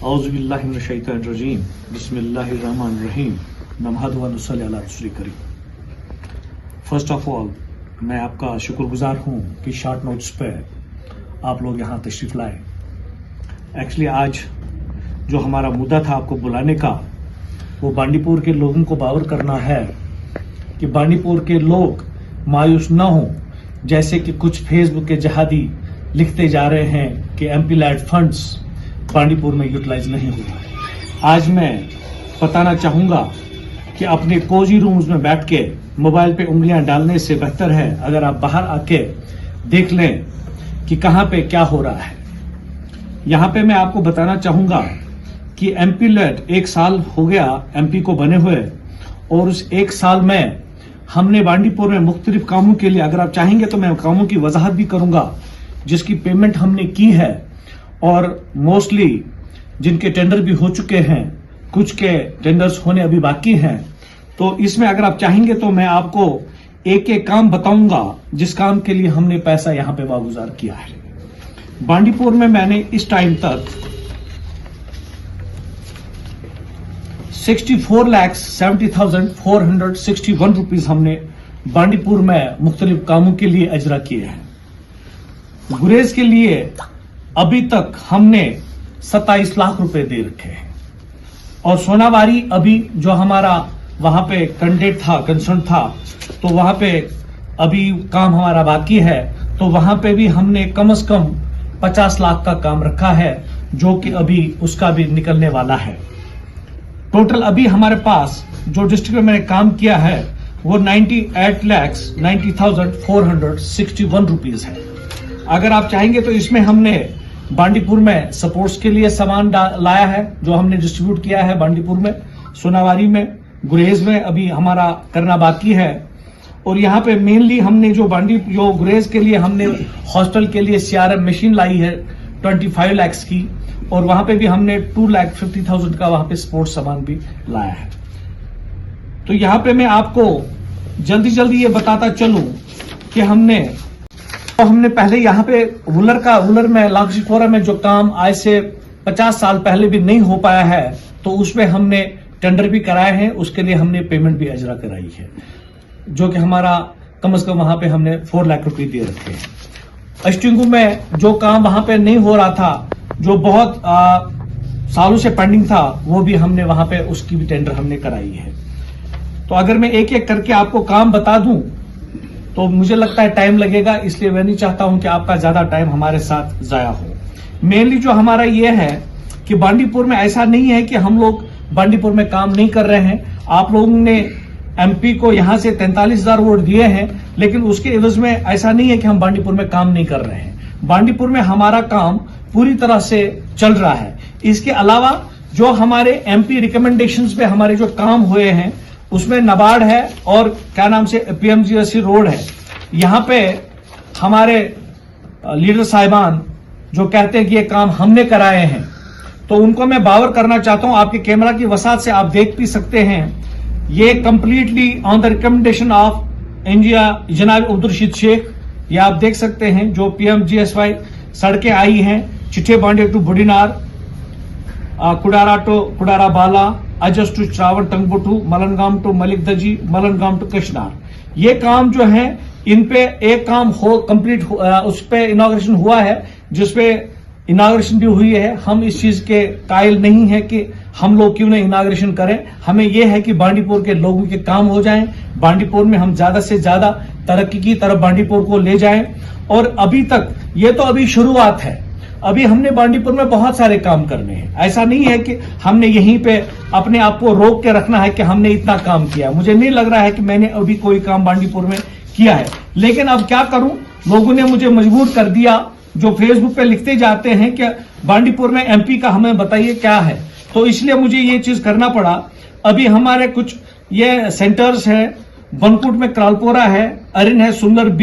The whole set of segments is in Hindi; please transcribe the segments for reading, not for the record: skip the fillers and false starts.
औज़ुबिल्लाहि मिनश्शैतानिर्रजीम बिस्मिल्लाहिर्रहमानिर्रहीम नहमदुहु व नुसल्ली अला रसूलिल करीम। फर्स्ट ऑफ ऑल मैं आपका शुक्रगुजार हूँ कि शॉर्ट नोट्स पे आप लोग यहाँ तशरीफ़ लाए। एक्चुअली आज जो हमारा मुद्दा था आपको बुलाने का, वो बांडीपुर के लोगों को बावर करना है कि बांडीपुर के लोग मायूस न हों, जैसे कि कुछ फेसबुक के जहादी लिखते जा रहे हैं कि एमपी लैड फंड्स बांडीपुर में यूटिलाइज नहीं हुआ। आज मैं बताना चाहूँगा कि अपने कोजी रूम्स में बैठ के मोबाइल पे उंगलियां डालने से बेहतर है अगर आप बाहर आके देख लें कि कहाँ पे क्या हो रहा है। यहाँ पे मैं आपको बताना चाहूँगा कि एमपी लैड 1 साल हो गया एमपी को बने हुए, और उस 1 साल में हमने बांडीपुर में मुख्तलिफ कामों के लिए, अगर आप चाहेंगे तो मैं कामों की वजाहत भी करूँगा जिसकी पेमेंट हमने की है, और मोस्टली जिनके टेंडर भी हो चुके हैं, कुछ के टेंडर्स होने अभी बाकी हैं। तो इसमें अगर आप चाहेंगे तो मैं आपको एक एक काम बताऊंगा जिस काम के लिए हमने पैसा यहां पे वागुजार किया है। बांडीपुर में मैंने इस टाइम तक 64,70,461 रुपीज हमने बांडीपुर में मुख्तलिफ कामों के लिए अजरा किए हैं। गुरेज के लिए अभी तक हमने 27 लाख रुपए दे रखे हैं, और सोनावारी अभी जो हमारा वहां पे कैंडिडेट था, कंसर्न था, तो वहां पे अभी काम हमारा बाकी है, तो वहां पे भी हमने कम से कम 50 लाख का काम रखा है, जो कि अभी उसका भी निकलने वाला है। टोटल अभी हमारे पास जो डिस्ट्रिक्ट में मैंने काम किया है वो 98,90,461 रुपीज है। अगर आप चाहेंगे तो इसमें हमने बांडीपुर में सपोर्ट्स के लिए सामान लाया है जो हमने डिस्ट्रीब्यूट किया है बांडीपुर में, सोनावारी में, गुरेज में अभी हमारा करना बाकी है। और यहाँ पे मेनली हमने जो गुरेज के लिए हमने हॉस्टल के लिए CRM मशीन लाई है 25 लाख की, और वहां पे भी हमने 2,50,000 का वहां पे स्पोर्ट्स सामान भी लाया है। तो यहाँ पे मैं आपको जल्दी ये बताता चलूं कि हमने पहले यहाँ पे वुलर में लाक्षिकोरा में जो काम आज से 50 साल पहले भी नहीं हो पाया है, तो उसमें हमने टेंडर भी कराए हैं, उसके लिए हमने पेमेंट भी अजरा कराई है, जो कि हमारा कम से कम वहां पे हमने 4 लाख रुपए दे रखे हैं। अष्टिंगू में जो काम वहां पे नहीं हो रहा था, जो बहुत सालों से पेंडिंग था, वो भी हमने वहां पे उसकी भी टेंडर हमने कराई है। तो अगर मैं एक एक करके आपको काम बता दूं तो मुझे लगता है टाइम लगेगा, इसलिए मैं नहीं चाहता हूं कि आपका ज्यादा टाइम हमारे साथ जाया हो। मेनली जो हमारा ये है कि बांडीपुर में ऐसा नहीं है कि हम लोग बांडीपुर में काम नहीं कर रहे हैं। आप लोगों ने एमपी को यहां से 43,000 वोट दिए हैं, लेकिन उसके एवज में ऐसा नहीं है कि हम बांडीपुर में काम नहीं कर रहे हैं। बांडीपुर में हमारा काम पूरी तरह से चल रहा है। इसके अलावा जो हमारे एमपी रिकमेंडेशंस पे हमारे जो काम हुए हैं, उसमें नाबार्ड है और क्या नाम से PMGSC रोड है। यहाँ पे हमारे लीडर साहिबान जो कहते हैं कि ये काम हमने कराए हैं, तो उनको मैं बावर करना चाहता हूं। आपके कैमरा की वसात से आप देख भी सकते हैं, ये completely on the recommendation of India जनाब अब्दुल शेख। ये आप देख सकते हैं जो PMGSY सड़कें आई हैं, Chitthe Bande to Budinar, Kudara to Kudara Bala, Ajas to Shravan Tangbutu, Malangam to Malik Daji, Malangam to Kashnar. ये काम जो है, इन पे एक काम हो कंप्लीट, उस पे इनॉग्रेशन हुआ है, जिसपे इनॉग्रेशन भी हुई है। हम इस चीज के कायल नहीं है कि हम लोग क्यों नहीं इनॉग्रेशन करें। हमें यह है कि बांडीपुर के लोगों के काम हो जाएं, बांडीपुर में हम ज्यादा से ज्यादा तरक्की की तरफ बांडीपुर को ले जाएं। और अभी तक ये तो अभी शुरुआत है, अभी हमने बांडीपुर में बहुत सारे काम करने हैं। ऐसा नहीं है कि हमने यहीं पे अपने आप को रोक के रखना है कि हमने इतना काम किया। मुझे नहीं लग रहा है कि मैंने अभी कोई काम बांडीपुर में किया है, लेकिन अब क्या करूं, लोगों ने मुझे मजबूर कर दिया। जो फेसबुक पे लिखते जाते हैं कि बांडीपुर में MP का हमें बताइए क्या है, तो इसलिए मुझे ये चीज करना पड़ा। अभी हमारे कुछ ये सेंटर्स है, बनकुट में क्रालपोरा है, अरिन है सुल्लर B,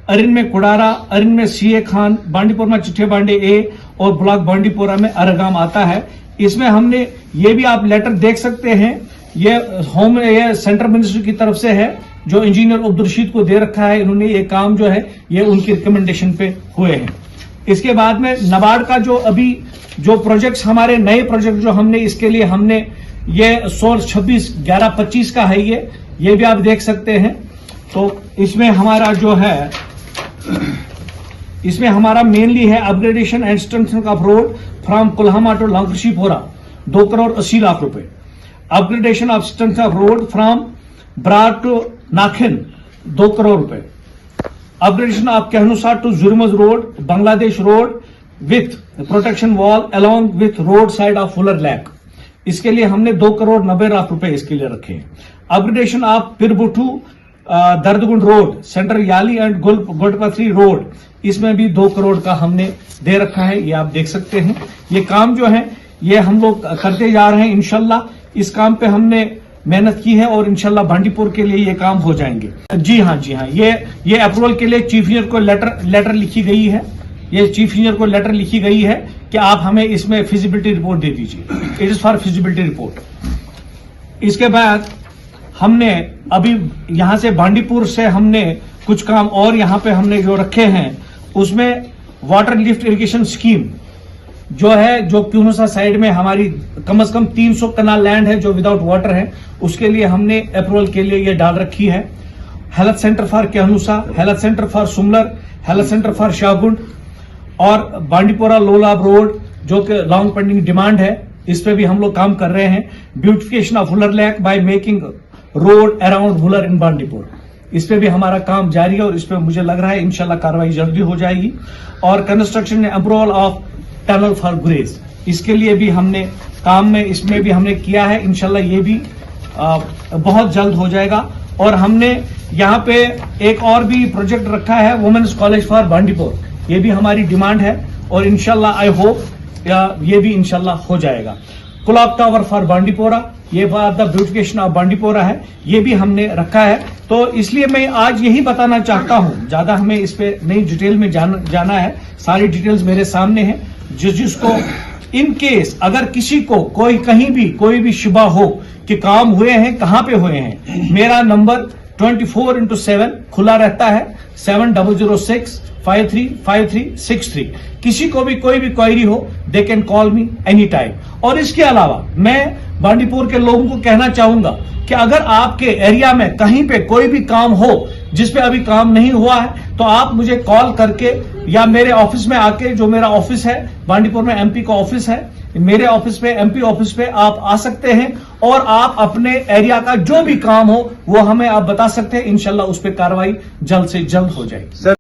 अरिन में कुडारा, अरिन में CA खान, बांडीपुर में चिट्ठे बांडे A, और ब्लॉक बांडीपुरा में अरगाम आता है। इसमें हमने ये भी आप लेटर देख सकते हैं, ये सेंट्रल मिनिस्ट्री की तरफ से है, जो इंजीनियर अब्दुल रशीद को दे रखा है। इन्होंने ये काम जो है ये उनकी रिकमेंडेशन पे हुए हैं। इसके बाद में नाबार्ड का जो अभी जो प्रोजेक्ट्स हमारे नए प्रोजेक्ट जो हमने इसके लिए हमने ये 16-26-11-25 का है, ये भी आप देख सकते हैं। तो इसमें हमारा जो है इसमें हमारा मेनली है upgradation and strengthening of road from Kolhama to Lankshipora 2,80,00,000 रुपए। Upgradation of strength of road from Brar to Nakhin 2 crore रुपए। Upgradation of Kahnusa to Jurmaz road Bangladesh road with protection wall along with road side of Wular lake, इसके लिए हमने 2,90,00,000 रुपए इसके लिए रखे हैं। Upgradation of Pirbuthu Dardgund road central Yali and Godpathri road, इसमें भी 2 करोड़ का हमने दे रखा है, ये आप देख सकते हैं। ये काम जो है ये हम लोग करते जा रहे हैं इंशाल्लाह। इस काम पे हमने मेहनत की है और इंशाल्लाह बांडीपुर के लिए ये काम हो जाएंगे। जी हाँ, ये अप्रूवल के लिए चीफ इंजीनियर को लेटर लिखी गई है। ये चीफ इंजीनियर को लेटर लिखी गई है कि आप हमें इसमें फिजिबिलिटी रिपोर्ट दे दीजिए। It is for feasibility report. इसके बाद हमने अभी यहां से बांडीपुर से हमने कुछ काम और यहां पे हमने जो रखे हैं, उसमें वाटर लिफ्ट इरिगेशन स्कीम जो है, जो क्यूनुसा साइड में हमारी कम से कम 300 कनाल लैंड है जो विदाउट वाटर है, उसके लिए हमने अप्रूवल के लिए ये डाल रखी है। Health centre for Kahnusa, health centre for Sumlar, health centre for Shahgund और बांडीपोरा लोलाब रोड जो कि लॉन्ग पेंडिंग डिमांड है, इस पे भी हम लोग काम कर रहे हैं। Beautification of Wular lake by making road around Wular in Bandipur, इस पे भी हमारा काम जारी है और इस पे मुझे लग रहा है इंशाल्लाह कार्रवाई जल्दी हो जाएगी। और construction approval of tunnel for गुरेज, इसके लिए भी हमने काम में इसमें भी हमने किया है, इंशाल्लाह ये भी बहुत जल्द हो जाएगा। और हमने यहाँ पे एक और भी प्रोजेक्ट रखा है वुमेन्स कॉलेज फॉर बांडीपुर, ये भी हमारी डिमांड है और इंशाल्लाह आई होप ये भी इंशाल्लाह हो जाएगा। क्लॉक टावर फॉर बांडीपोरा, ये for the beautification of Bandipora है, ये भी हमने रखा है। तो इसलिए मैं आज यही बताना चाहता हूं, ज्यादा हमें इस पे नई डिटेल में जाना है, सारी डिटेल्स मेरे सामने है। जिसको इन केस अगर किसी को कोई कहीं भी कोई भी शुबा हो कि काम हुए हैं, कहां पे हुए हैं, मेरा नंबर 24/7 खुला रहता है, 7006535363। किसी को भी कोई भी क्वेरी हो, they can call me any time. और इसके अलावा मैं बांडीपुर के लोगों को कहना चाहूंगा कि अगर आपके एरिया में कहीं पे कोई भी काम हो जिसपे अभी काम नहीं हुआ है, तो आप मुझे कॉल करके या मेरे ऑफिस में आके, जो मेरा ऑफिस है बांडीपुर में एमपी का ऑफिस है, मेरे ऑफिस पे एमपी ऑफिस पे आप आ सकते हैं और आप अपने एरिया का जो भी काम हो वो हमें आप बता सकते हैं। इंशाल्लाह उस पर कार्रवाई जल्द से जल्द हो जाएगी।